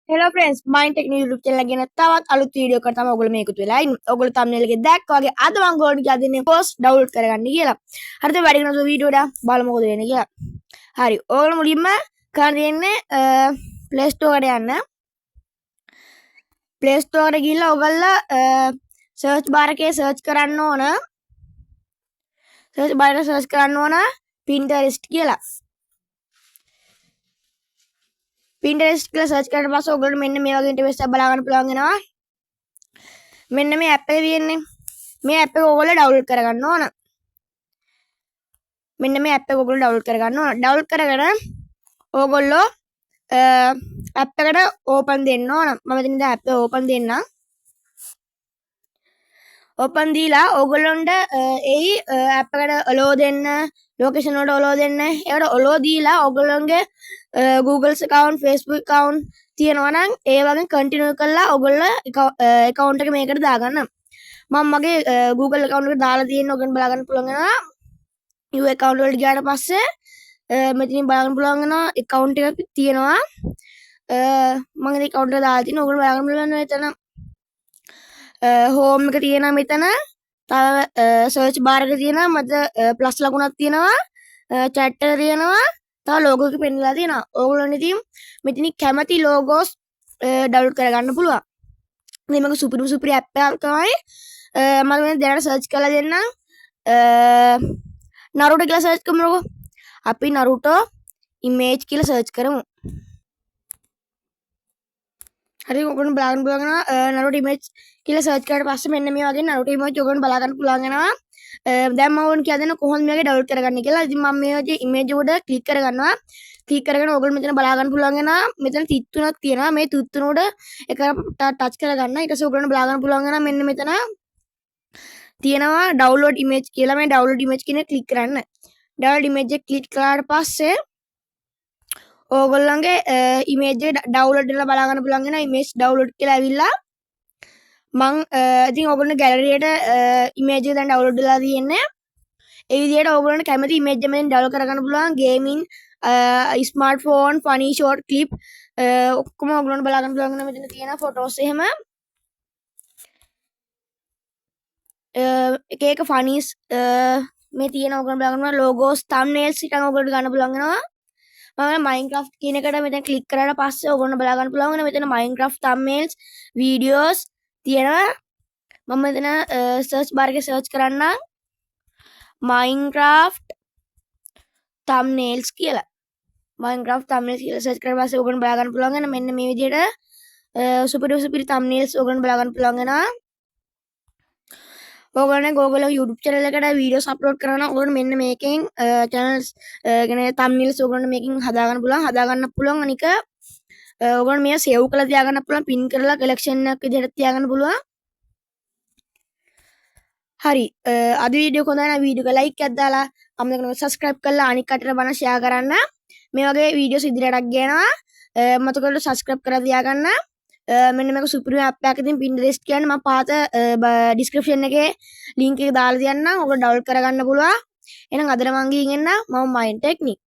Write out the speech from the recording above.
Hello friends mind tech YouTube channel එක ගෙන තවත් අලුත් වීඩියෝ එකකට තමයි ඔයගොල්ලෝ මේක එකතු වෙලා ඉන්නේ. ඔයගොල්ලෝ thumbnail එකේ දැක්කා වගේ අද මම ඔයගොල්ලන්ට කියලා දෙන්නේ post download කරගන්න කියලා. හරිද වැඩි කරන වීඩියෝ එක බලමු මොකද වෙන්නේ කියලා. හරි. ඔයගොල්ලෝ මුලින්ම කරන්න තියෙන්නේ Play Store එකට යන්න. Play Store එකට ගිහිල්ලා ඔයගොල්ලෝ search bar එකේ search කරන්න ඕන. search bar එකේ search කරන්න ඕන Pinterest කියලා. Pinterest කියලා search කරලා පස්සේ ඔයගොල්ලෝ මෙන්න මේ වගේ ඉන්ටර්ෆේස් එකක් බලා ගන්න පුළුවන් වෙනවා. මෙන්න මේ app එක තියෙන්නේ. මේ app එක ඔයගොල්ලෝ download කරගන්න ඕන. මෙන්න මේ app එක ඔයගොල්ලෝ download කරගන්න ඕන. download කරගෙන ඔයගොල්ලෝ app එකට open දෙන්න ඕන. මම ඉතින් දැන් app එක open දෙන්නම්. open දීලා ඔයගොල්ලොන්ට එයි app එකට allow දෙන්න, location වලට allow දෙන්න. ඒකට allow දීලා ඔයගොල්ලොන්ගේ Google account, Facebook account තියෙනවා නම් ඒ වගේ continue කරලා ඔයගොල්ලෝ account එක මේකට දාගන්න. මම මගේ Google account එකට දාලා තියෙන ඔයගොල්ලෝ බලා ගන්න පුළුවන් වෙනවා. new account වලට ගියාට පස්සේ මෙතනින් බලන්න පුළුවන් වෙනවා account එක තියෙනවා. මම ඒ account එක දාලා තියෙනවා. ඔයගොල්ලෝ බලා ගන්න පුළුවන් වෙනවා එතන. home එක තියෙනවා මෙතන. තව search bar එක තියෙනවා. මත plus ලකුණක් තියෙනවා. chat එක තියෙනවා. තව logo එක පෙන්නලා තියෙනවා. ඕගොල්ලෝ ඉතින් මෙතන කැමති logos download කරගන්න පුළුවන්. මේ මගේ සුපිරි app එකක් තමයි. මම මේ දැනට search කරලා දෙන්නම්. Naruto කියලා search කරමුකෝ. අපි Naruto image කියලා search කරමු. හරි ඔයගොල්ලෝ බලා ගන්න පුළුවන් වෙනවා Naruto image කියලා search කරාට පස්සේ මෙන්න මේ වගේ Naruto image ඔයගොල්ලෝ බලා ගන්න පුළුවන් වෙනවා. දැන් මම ඕන කියලා දෙන්න කොහොමද මේක download කරගන්නේ කියලා. ඉතින් මම මේ වගේ image උඩ click කරගන්නවා. click කරගෙන ඔයගොල්ලෝ මෙතන බලා ගන්න පුළුවන් වෙනවා. මෙතන තිත් තුනක් තියෙනවා. මේ තිත් තුන උඩ එක touch කරගන්න. ඊට පස්සේ ඔයගොල්ලෝ බලා ගන්න පුළුවන් වෙනවා මෙන්න මෙතන තියෙනවා download image කියලා. මේ download image කියන click කරන්න. download image එක click කරාට පස්සේ ඕගොල්ලන්ගේ image එක download කරලා බලා ගන්න පුළුවන් වෙනවා. image download කියලා ඇවිල්ලා මං ඉතින් ඕගොල්ලෝ gallery එකට image එක දැන් download වෙලා තියෙන්නේ. ඒ විදිහට ඕගොල්ලන්ට කැමති image එක මෙතෙන් download කරගන්න පුළුවන්. gaming smartphone funny short clip ඔක්කොම ඕගොල්ලන්ට බලා ගන්න පුළුවන් වෙනවා. මෙතන තියෙන photos එහෙම එක funnies මේ තියෙන ඕගොල්ලන්ට බලා ගන්න logos thumbnails ඉතින් ඕගොල්ලන්ට ගන්න පුළුවන් වෙනවා. මම Minecraft කියන එකට මෙතන ක්ලික් කරාට පස්සේ ඔයගොල්ලෝ බලා ගන්න පුළුවන් වෙන මෙතන Minecraft thumbnails videos තියෙනවා. මම මෙතන search bar එකේ search කරන්නම් Minecraft thumbnails කියලා. Minecraft thumbnails කියලා search කරලා පස්සේ ඔයගොල්ලෝ බලා ගන්න පුළුවන් වෙන මෙන්න මේ විදිහට සුපිරි thumbnails ඔයගොල්ලෝ බලා ගන්න පුළුවන් වෙනවා. ඔයගොල්ලෝ Google YouTube channel එකට videos upload කරනවා. ඔයගොල්ලෝ මෙන්න මේකෙන් channels ගැන thumbnails ඔයගොල්ලෝ මේකෙන් හදා ගන්න පුළුවන්. අනික ඔයගොල්ලෝ මේක save කරලා තියාගන්න පුළුවන්. pin කරලා collection එකක් විදිහට තියාගන්න පුළුවන්. හරි. අද වීඩියෝ කොහොමද නම් වීඩියෝ එක like එකක් දාලා අමතක නොකර subscribe කරලා අනික් කටට බන share කරන්න. මේ වගේ වීඩියෝස් ඉදිරියටත් ගේනවා. මතක කරලා subscribe කරලා තියාගන්න. මෙන්න මේක සුපිරි app එකක්. ඉතින් Pinterest කියන්නේ මම පහත description එකේ link එක දාලා තියන්නම්. ඔයගොල්ලෝ download කරගන්න පුළුවන්. එහෙනම් අදට මං ගිහින් එන්න. මම Mind Technique